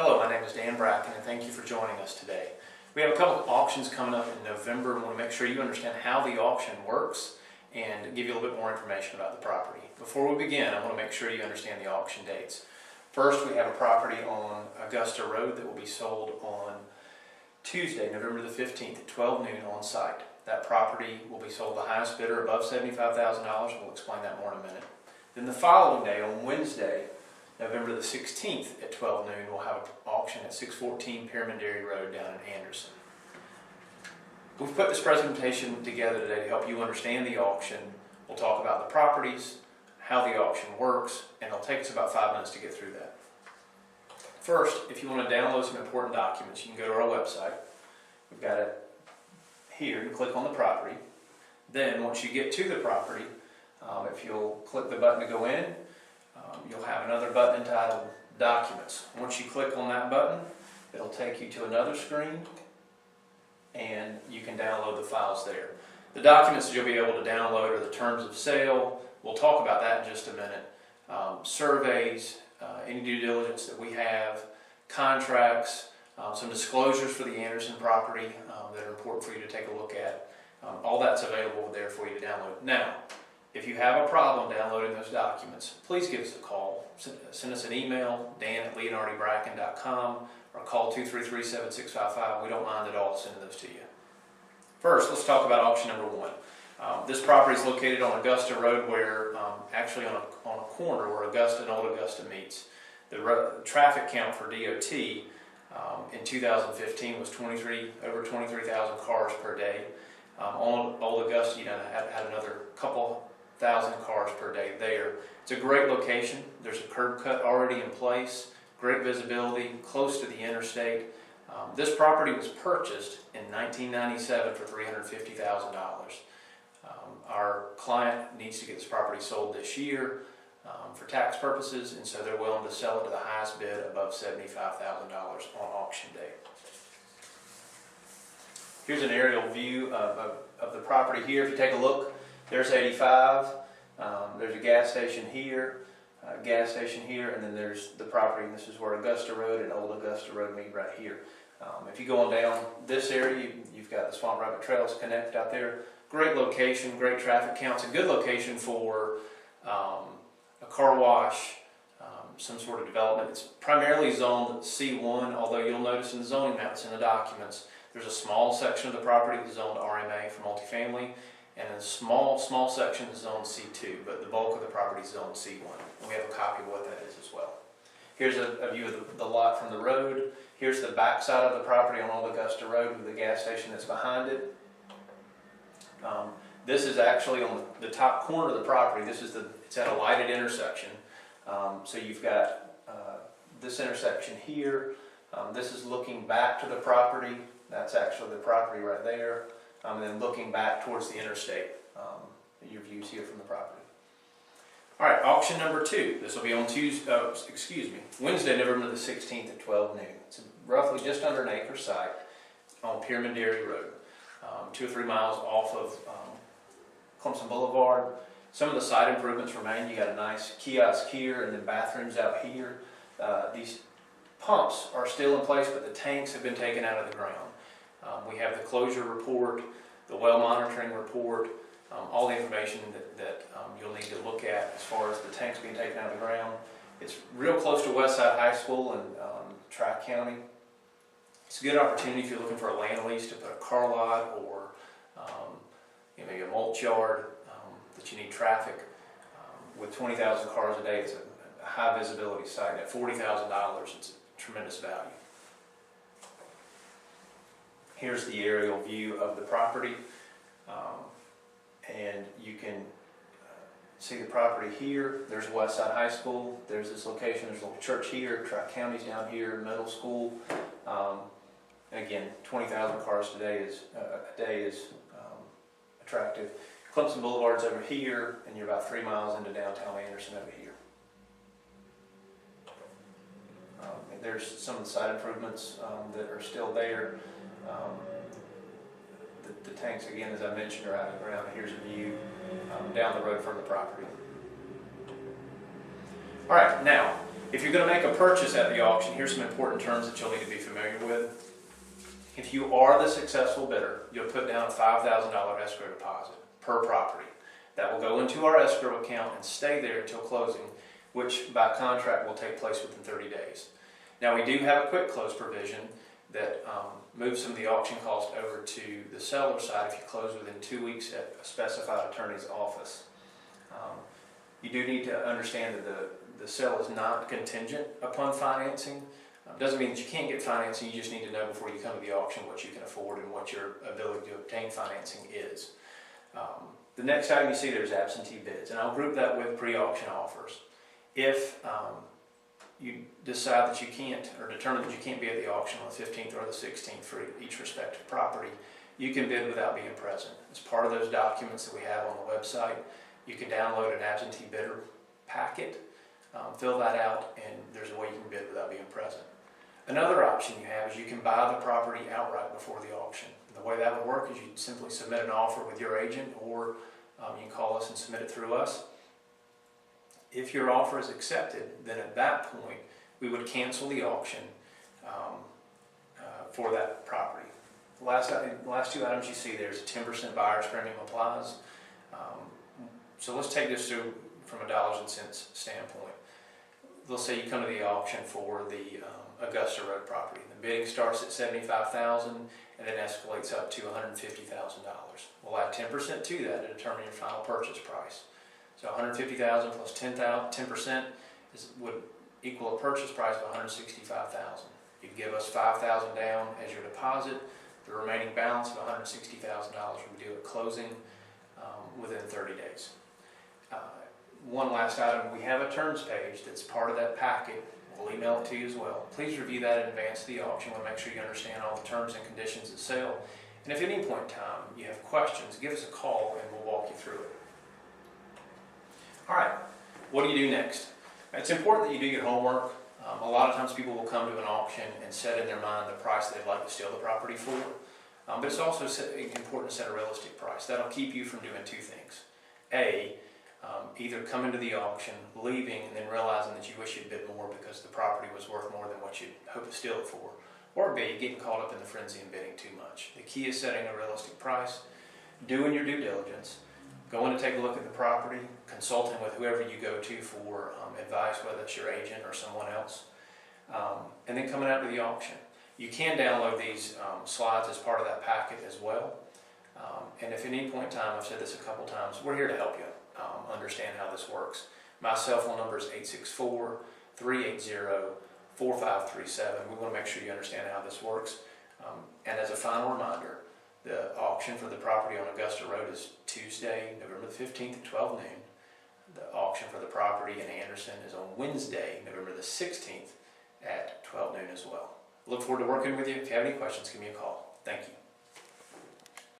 Hello, my name is Dan Bracken, and thank you for joining us today. We have a couple of auctions coming up in November, and we want to make sure you understand how the auction works and give you a little bit more information about the property. Before we begin, I want to make sure you understand the auction dates. First, we have a property on Augusta Rd that will be sold on Tuesday, November the 15th at 12 noon on site. That property will be sold to the highest bidder above $75,000. We'll explain that more in a minute. Then the following day, on Wednesday, November the 16th at 12 noon, we'll have an auction at 614 Pyramidary Road down in Anderson. We've put this presentation together today to help you understand the auction. We'll talk about the properties, how the auction works, and it'll take us about 5 minutes to get through that. First, if you want to download some important documents, you can go to our website. We've got it here. You click on the property. Then, once you get to the property, if you'll click the button to go in, you'll have another button entitled Documents. Once you click on that button, it'll take you to another screen, and you can download the files there. The documents that you'll be able to download are the terms of sale. We'll talk about that in just a minute. Surveys, any due diligence that we have, contracts, some disclosures for the Anderson property that are important for you to take a look at. All that's available there for you to download. Now, if you have a problem downloading those documents, please give us a call. Send us an email, dan@leonardibracken.com, or call 233-7655. We don't mind at all sending those to you. First, let's talk about auction number one. This property is located on Augusta Road, where actually on a corner where Augusta and Old Augusta meets. The traffic count for DOT in 2015 was over 23,000 cars per day. On Old Augusta, had another couple thousand cars per day there. It's a great location. There's a curb cut already in place, great visibility, close to the interstate. This property was purchased in 1997 for $350,000. Our client needs to get this property sold this year for tax purposes, and so they're willing to sell it to the highest bid above $75,000 on auction day. Here's an aerial view of the property here. If you take a look, there's 85. There's a gas station here, and then there's the property. And this is where Augusta Road and Old Augusta Road meet right here. If you go on down this area, you've got the Swamp Rabbit Trails connect out there. Great location, great traffic counts. A good location for a car wash, some sort of development. It's primarily zoned C1, although you'll notice in the zoning maps in the documents, there's a small section of the property that's zoned RMA for multifamily, and a small section is zoned C2, but the bulk of the property is zoned C1. And we have a copy of what that is as well. Here's a view of the lot from the road. Here's the back side of the property on Old Augusta Road with the gas station that's behind it. This is actually on the top corner of the property. It's at a lighted intersection. So you've got this intersection here. This is looking back to the property. That's actually the property right there. And then looking back towards the interstate, your views here from the property. All right, auction number two. This will be on Wednesday, November the 16th at 12 noon. It's roughly just under an acre site on Pyramidary Road, 2 or 3 miles off of Clemson Boulevard. Some of the site improvements remain. You got a nice kiosk here and then bathrooms out here. These pumps are still in place, but the tanks have been taken out of the ground. We have the closure report, the well monitoring report, all the information that you'll need to look at as far as the tanks being taken out of the ground. It's real close to Westside High School in Tracts County. It's a good opportunity if you're looking for a land lease to put a car lot or maybe a mulch yard that you need traffic. With 20,000 cars a day, it's a high visibility site. At $40,000, it's a tremendous value. Here's the aerial view of the property, and you can see the property here. There's Westside High School. There's this location. There's a little church here. Tracts County's down here. Middle school. And again, 20,000 cars a day is attractive. Clemson Boulevard's over here, and you're about 3 miles into downtown Anderson over here. There's some of the site improvements that are still there. The tanks, again, as I mentioned, are out of the ground. Here's a view down the road from the property. All right, now, If you're going to make a purchase at the auction, here's some important terms that you'll need to be familiar with. If you are the successful bidder, you'll put down a $5,000 escrow deposit per property. That will go into our escrow account and stay there until closing, which by contract will take place within 30 days. Now we do have a quick close provision that moves some of the auction cost over to the seller side if you close within 2 weeks at a specified attorney's office. You do need to understand that the sale is not contingent upon financing. Doesn't mean that you can't get financing, you just need to know before you come to the auction what you can afford and what your ability to obtain financing is. The next item you see there is absentee bids, and I'll group that with pre-auction offers. If you decide that you can't, or determine that you can't be at the auction on the 15th or the 16th for each respective property, you can bid without being present. As part of those documents that we have on the website, you can download an absentee bidder packet, fill that out, and there's a way you can bid without being present. Another option you have is you can buy the property outright before the auction. The way that would work is you simply submit an offer with your agent, or you can call us and submit it through us. If your offer is accepted, then at that point we would cancel the auction for that property. The last two items you see there is a 10% buyer's premium applies. So let's take this through from a dollars and cents standpoint. Let's say you come to the auction for the Augusta Rd property. The bidding starts at $75,000 and then escalates up to $150,000. We'll add 10% to that to determine your final purchase price. So $150,000 plus 10% would equal a purchase price of $165,000. You'd give us $5,000 down as your deposit. The remaining balance of $160,000 would be due at closing within 30 days. One last item, we have a terms page that's part of that packet. We'll email it to you as well. Please review that in advance of the auction. We'll make sure you understand all the terms and conditions of sale. And if at any point in time you have questions, give us a call and we'll walk you through it. All right, what do you do next? It's important that you do your homework. A lot of times people will come to an auction and set in their mind the price they'd like to sell the property for. But it's also important to set a realistic price. That'll keep you from doing two things. Either coming to the auction, leaving, and then realizing that you wish you'd bid more because the property was worth more than what you'd hoped to steal it for. Or B, getting caught up in the frenzy and bidding too much. The key is setting a realistic price, doing your due diligence, going to take a look at the property, consulting with whoever you go to for advice, whether it's your agent or someone else, and then coming out to the auction. You can download these slides as part of that packet as well. And if at any point in time, I've said this a couple times, we're here to help you understand how this works. My cell phone number is 864-380-4537. We want to make sure you understand how this works. And as a final reminder, the auction for the property on Augusta Rd is Tuesday, November the 15th at 12 noon. The auction for the property in Anderson is on Wednesday, November the 16th at 12 noon as well. Look forward to working with you. If you have any questions, give me a call. Thank you.